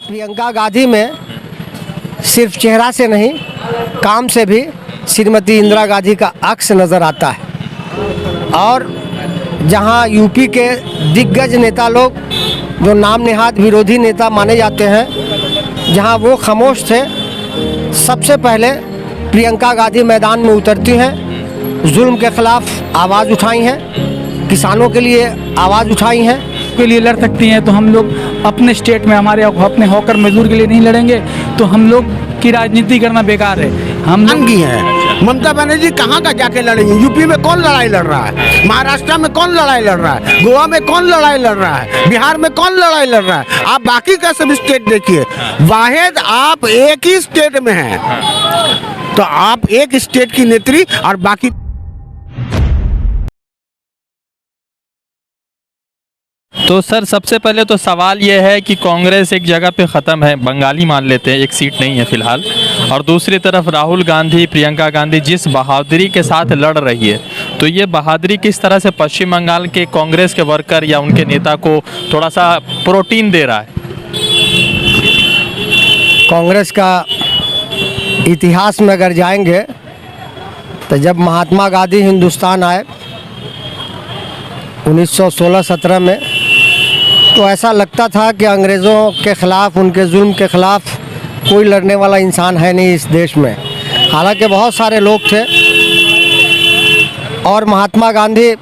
प्रियंका गांधी में सिर्फ चेहरा से नहीं, काम से भी श्रीमती इंदिरा गांधी का अक्स नज़र आता है। और जहां यूपी के दिग्गज नेता लोग जो नाम नेहाद विरोधी नेता माने जाते हैं, जहां वो खामोश थे, सबसे पहले प्रियंका गांधी मैदान में उतरती हैं, जुल्म के ख़िलाफ़ आवाज़ उठाई है, किसानों के लिए आवाज़ उठाई है, के लिए लड़ सकती हैं। तो हम लोग अपने स्टेट में हमारे अपने हॉकर मजदूर के लिए नहीं लड़ेंगे, तो हम लोग की राजनीति करना बेकार है। हम की है ममता बनर्जी कहाँ का जाके लड़ेंगी? यूपी में कौन लड़ाई लड़ रहा है? महाराष्ट्र में कौन लड़ाई लड़ रहा है? गोवा में कौन लड़ाई लड़ रहा है? बिहार में कौन लड़ाई लड़ रहा है? आप बाकी का सब स्टेट देखिए, वाहिद आप एक ही स्टेट में हैं, तो आप एक स्टेट की नेत्री और बाकी। तो सर, सबसे पहले तो सवाल ये है कि कांग्रेस एक जगह पे ख़त्म है, बंगाली मान लेते हैं, एक सीट नहीं है फ़िलहाल, और दूसरी तरफ राहुल गांधी, प्रियंका गांधी जिस बहादुरी के साथ लड़ रही है, तो ये बहादुरी किस तरह से पश्चिम बंगाल के कांग्रेस के वर्कर या उनके नेता को थोड़ा सा प्रोटीन दे रहा है? कांग्रेस का इतिहास में अगर जाएंगे तो जब महात्मा गांधी हिंदुस्तान आए 1916-17 में, तो ऐसा लगता था कि अंग्रेज़ों के ख़िलाफ़, उनके जुल्म के ख़िलाफ़ कोई लड़ने वाला इंसान है नहीं इस देश में। हालांकि बहुत सारे लोग थे, और महात्मा गांधी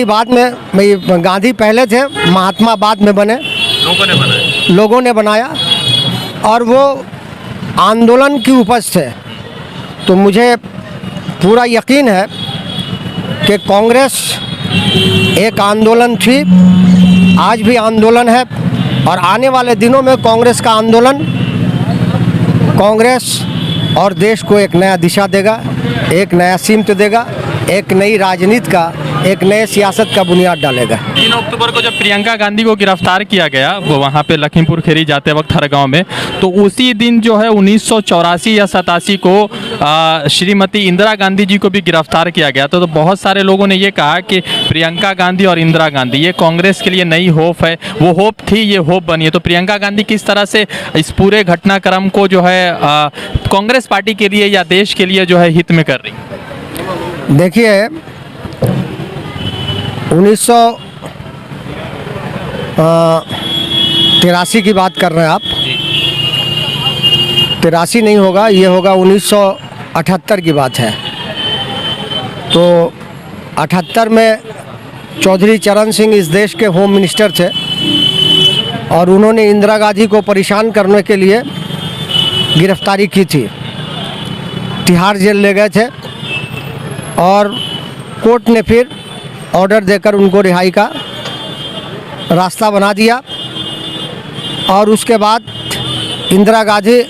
बाद में, गांधी पहले थे, महात्मा बाद में बने, लोगों ने बनाया, और वो आंदोलन की उपज थे। तो मुझे पूरा यकीन है कि कांग्रेस एक आंदोलन थी, आज भी आंदोलन है, और आने वाले दिनों में कांग्रेस का आंदोलन कांग्रेस और देश को एक नया दिशा देगा, एक नया सिमत देगा, एक नई राजनीति का, एक नए सियासत का बुनियाद डालेगा। 3 अक्टूबर को जब प्रियंका गांधी को गिरफ्तार किया गया, वो वहाँ पे लखीमपुर खीरी जाते वक्त हर गांव में, तो उसी दिन जो है 1984 या 87 को श्रीमती इंदिरा गांधी जी को भी गिरफ्तार किया गया। तो बहुत सारे लोगों ने ये कहा कि प्रियंका गांधी और इंदिरा गांधी ये कांग्रेस के लिए नई होप है, वो होप थी, ये होप बनी है। तो प्रियंका गांधी किस तरह से इस पूरे घटनाक्रम को जो है कांग्रेस पार्टी के लिए या देश के लिए जो है हित में कर रही? देखिए, 1983 की बात कर रहे हैं आप। 83 नहीं होगा, ये होगा 1978 की बात है। तो 78 में चौधरी चरण सिंह इस देश के होम मिनिस्टर थे, और उन्होंने इंदिरा गांधी को परेशान करने के लिए गिरफ्तारी की थी, तिहाड़ जेल ले गए थे, और कोर्ट ने फिर ऑर्डर देकर उनको रिहाई का रास्ता बना दिया। और उसके बाद इंदिरा गांधी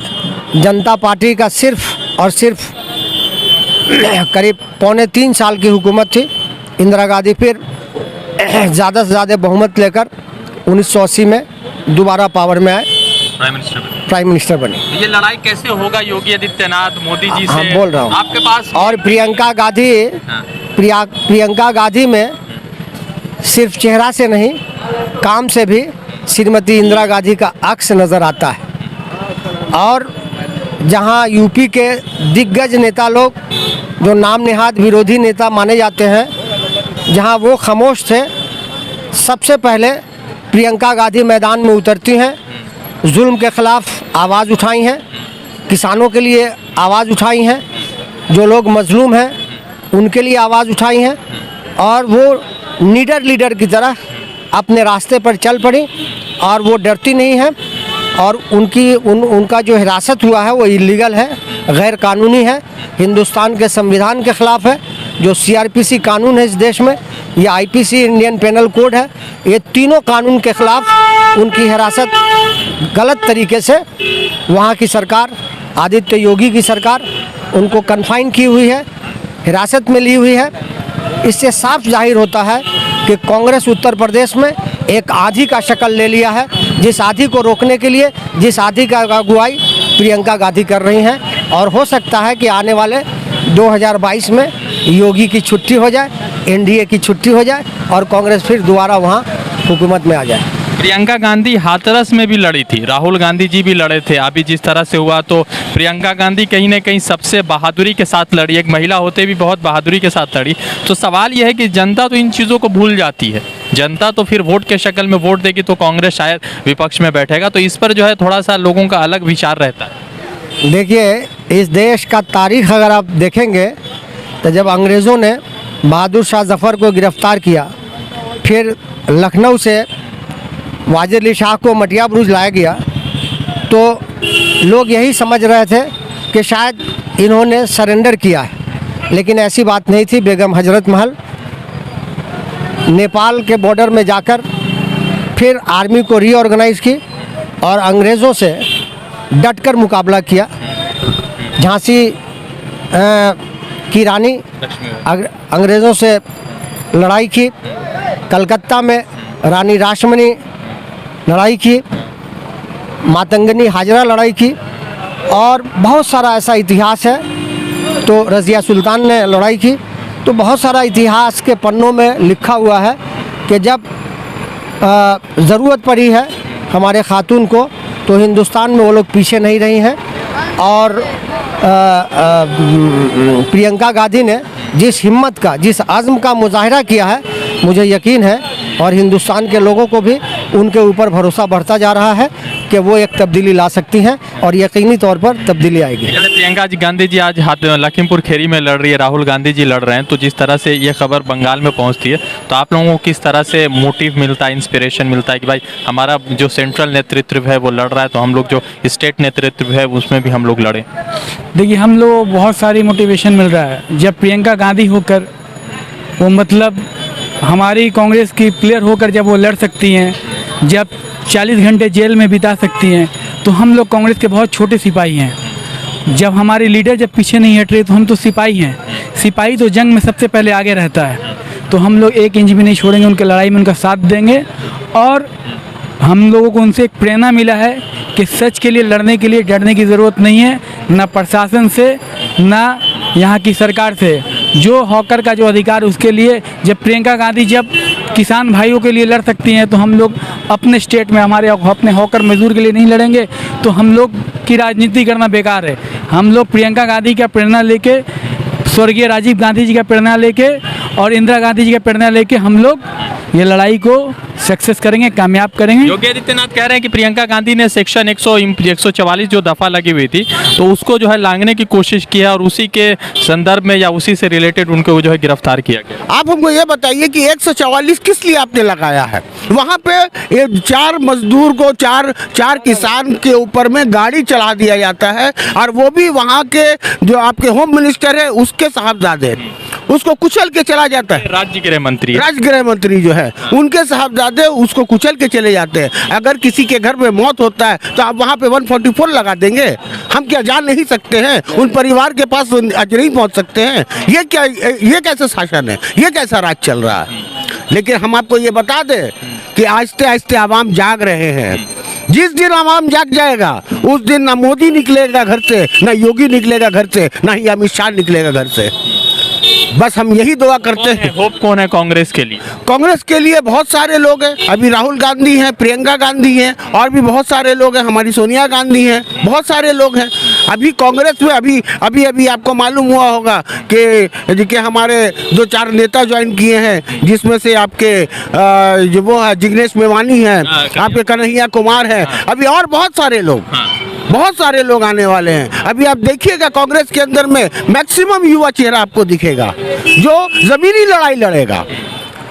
जनता पार्टी का सिर्फ और सिर्फ करीब 3.25 साल की हुकूमत थी। इंदिरा गांधी फिर ज़्यादा से ज़्यादा बहुमत लेकर 1980 में दोबारा पावर में आए, प्राइम मिनिस्टर बने। ये लड़ाई कैसे होगा योगी आदित्यनाथ मोदी जी से? हाँ, बोल रहा हूँ आपके पास। और प्रियंका गांधी में सिर्फ चेहरा से नहीं, काम से भी श्रीमती इंदिरा गांधी का अक्स नज़र आता है। और जहां यूपी के दिग्गज नेता लोग जो नाम नेहाद विरोधी नेता माने जाते हैं, जहां वो खामोश थे, सबसे पहले प्रियंका गांधी मैदान में उतरती हैं, जुल्म के ख़िलाफ़ आवाज़ उठाई है, किसानों के लिए आवाज़ उठाई है, जो लोग मजलूम हैं उनके लिए आवाज़ उठाई है, और वो लीडर की तरह अपने रास्ते पर चल पड़ी, और वो डरती नहीं है। और उनका जो हिरासत हुआ है वो इलीगल है, गैर कानूनी है, हिंदुस्तान के संविधान के ख़िलाफ़ है। जो CRPC कानून है इस देश में, या IPC इंडियन पेनल कोड है, ये तीनों कानून के ख़िलाफ़ उनकी हिरासत गलत तरीके से वहाँ की सरकार, आदित्य योगी की सरकार, उनको कन्फाइन की हुई है, हिरासत में ली हुई है। इससे साफ जाहिर होता है कि कांग्रेस उत्तर प्रदेश में एक आंधी का शक्ल ले लिया है, जिस आंधी को रोकने के लिए, जिस आंधी का अगुवाई प्रियंका गांधी कर रही हैं। और हो सकता है कि आने वाले 2022 में योगी की छुट्टी हो जाए, NDA की छुट्टी हो जाए, और कांग्रेस फिर दोबारा वहाँ हुकूमत में आ जाए। प्रियंका गांधी हाथरस में भी लड़ी थी, राहुल गांधी जी भी लड़े थे। अभी जिस तरह से हुआ तो प्रियंका गांधी कहीं ना कहीं सबसे बहादुरी के साथ लड़ी, एक महिला होते भी बहुत बहादुरी के साथ लड़ी। तो सवाल यह है कि जनता तो इन चीज़ों को भूल जाती है, जनता तो फिर वोट के शक्ल में वोट देगी तो कांग्रेस शायद विपक्ष में बैठेगा, तो इस पर जो है थोड़ा सा लोगों का अलग विचार रहता है। देखिए, इस देश का तारीख अगर आप देखेंगे तो जब अंग्रेज़ों ने बहादुर शाह जफ़र को गिरफ़्तार किया, फिर लखनऊ से वाजिद अली शाह को मटिया बुरुज लाया गया, तो लोग यही समझ रहे थे कि शायद इन्होंने सरेंडर किया है, लेकिन ऐसी बात नहीं थी। बेगम हजरत महल नेपाल के बॉर्डर में जाकर फिर आर्मी को रीऑर्गेनाइज़ की और अंग्रेज़ों से डटकर मुकाबला किया। झांसी की रानी अंग्रेज़ों से लड़ाई की, कलकत्ता में रानी रासमणी लड़ाई की, मातंगनी हाजरा लड़ाई की, और बहुत सारा ऐसा इतिहास है। तो रज़िया सुल्तान ने लड़ाई की। तो बहुत सारा इतिहास के पन्नों में लिखा हुआ है कि जब ज़रूरत पड़ी है हमारे खातून को तो हिंदुस्तान में वो लोग पीछे नहीं रही हैं। और प्रियंका गांधी ने जिस हिम्मत का, जिस आज़्म का मुजाहिरा किया है, मुझे यकीन है और हिंदुस्तान के लोगों को भी उनके ऊपर भरोसा बढ़ता जा रहा है कि वो एक तब्दीली ला सकती हैं और यकीनी तौर पर तब्दीली आएगी। प्रियंका गांधी जी आज लखीमपुर खीरी में लड़ रही है, राहुल गांधी जी लड़ रहे हैं, तो जिस तरह से ये खबर बंगाल में पहुंचती है तो आप लोगों को किस तरह से मोटिव मिलता है, इंस्पिरेशन मिलता है कि भाई हमारा जो सेंट्रल नेतृत्व है वो लड़ रहा है तो हम लोग जो स्टेट नेतृत्व है उसमें भी हम लोग लड़ें? देखिए, हम लोग बहुत सारी मोटिवेशन मिल रहा है। जब प्रियंका गांधी होकर वो मतलब हमारी कांग्रेस की प्लेयर होकर जब वो लड़ सकती हैं, जब 40 घंटे जेल में बिता सकती हैं, तो हम लोग कांग्रेस के बहुत छोटे सिपाही हैं। जब हमारे लीडर जब पीछे नहीं हट रहे तो हम तो सिपाही हैं। सिपाही तो जंग में सबसे पहले आगे रहता है। तो हम लोग एक इंच भी नहीं छोड़ेंगे, उनके लड़ाई में उनका साथ देंगे। और हम लोगों को उनसे एक प्रेरणा मिला है कि सच के लिए लड़ने के लिए डरने की ज़रूरत नहीं है, ना प्रशासन से ना यहाँ की सरकार से। जो हॉकर का जो अधिकार उसके लिए, जब प्रियंका गांधी जब किसान भाइयों के लिए लड़ सकती हैं तो हम लोग अपने स्टेट में अपने हॉकर मजदूर के लिए नहीं लड़ेंगे। तो हम लोग की राजनीति करना बेकार है। हम लोग प्रियंका गांधी का प्रेरणा लेके, स्वर्गीय राजीव गांधी जी का प्रेरणा लेके और इंदिरा गांधी जी का प्रेरणा लेके हम लोग ये लड़ाई को सक्सेस करेंगे, कामयाब करेंगे। योगी आदित्यनाथ कह रहे हैं कि प्रियंका गांधी ने सेक्शन 144 जो दफ़ा लगी हुई थी तो उसको जो है लांघने की कोशिश की है और उसी के संदर्भ में या उसी से रिलेटेड उनको जो है गिरफ्तार किया गया। आप हमको ये बताइए कि 144 किस लिए आपने लगाया है? वहाँ पे ये 4 मजदूर को, चार किसान के ऊपर में गाड़ी चढ़ा दिया जाता है और वो भी वहाँ के जो आपके होम मिनिस्टर है उसके साहबजादे, उसको कुचल के चला जाता है। राज्य गृह मंत्री जो है उनके साहबजादे उसको कुचल के चले जाते हैं। अगर किसी के घर में मौत होता है तो आप वहाँ पे 144 लगा देंगे? हम क्या जान नहीं सकते हैं? उन परिवार के पास आज नहीं पहुँच सकते हैं? ये कैसा शासन है? ये कैसा राज चल रहा है? लेकिन हम आपको ये बता दें कि आहिस्ते आहिस्ते आवाम जाग रहे हैं। जिस दिन आवाम जाग जाएगा उस दिन ना मोदी निकलेगा घर से, ना योगी निकलेगा घर से, ना ही अमित शाह निकलेगा घर से। बस हम यही दुआ करते हैं। होप कौन है कांग्रेस के लिए? कांग्रेस के लिए बहुत सारे लोग हैं। अभी राहुल गांधी हैं, प्रियंका गांधी हैं और भी बहुत सारे लोग हैं। हमारी सोनिया गांधी हैं, बहुत सारे लोग हैं अभी कांग्रेस में। अभी आपको मालूम हुआ होगा कि हमारे 2-4 नेता ज्वाइन किए हैं, जिसमें से आपके जो वो है जिग्नेश मेवानी हैं, आपके कन्हैया कुमार हैं, अभी और बहुत सारे लोग आने वाले हैं। अभी आप देखिएगा कांग्रेस के अंदर में मैक्सिमम युवा चेहरा आपको दिखेगा जो जमीनी लड़ाई लड़ेगा।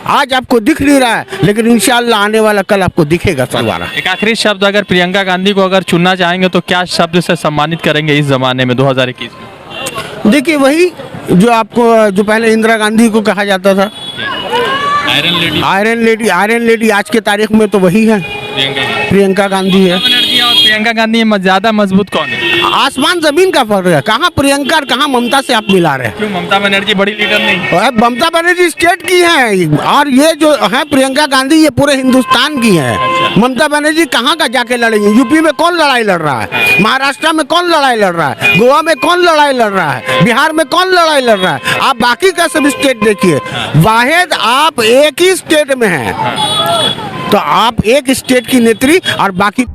आज आपको दिख नहीं रहा है लेकिन इंशाअल्लाह आने वाला कल आपको दिखेगा दोबारा। एक आखिरी शब्द, अगर प्रियंका गांधी को अगर चुनना चाहेंगे तो क्या शब्द से सम्मानित करेंगे इस जमाने में 2021 में? देखिए, वही जो पहले इंदिरा गांधी को कहा जाता था, आयरन लेडी आज के तारीख में तो वही है, प्रियंका गांधी है। और प्रियंका गांधी में ज़्यादा मजबूत कौन है? आसमान जमीन का फर्क है। कहाँ प्रियंका और कहाँ ममता से आप मिला रहे हैं? क्यों ममता बनर्जी बड़ी लीडर नहीं? ममता बनर्जी स्टेट की है और ये जो है प्रियंका गांधी ये पूरे हिंदुस्तान की है। ममता बनर्जी कहाँ का जाके लड़ेंगी? यूपी में कौन लड़ाई लड़ रहा है? महाराष्ट्र में कौन लड़ाई लड़ रहा है? गोवा में कौन लड़ाई लड़ रहा है? बिहार में कौन लड़ाई लड़ रहा है? आप बाकी का सब स्टेट देखिए, वाहिद आप एक ही स्टेट में हैं तो आप एक स्टेट की नेत्री और बाकी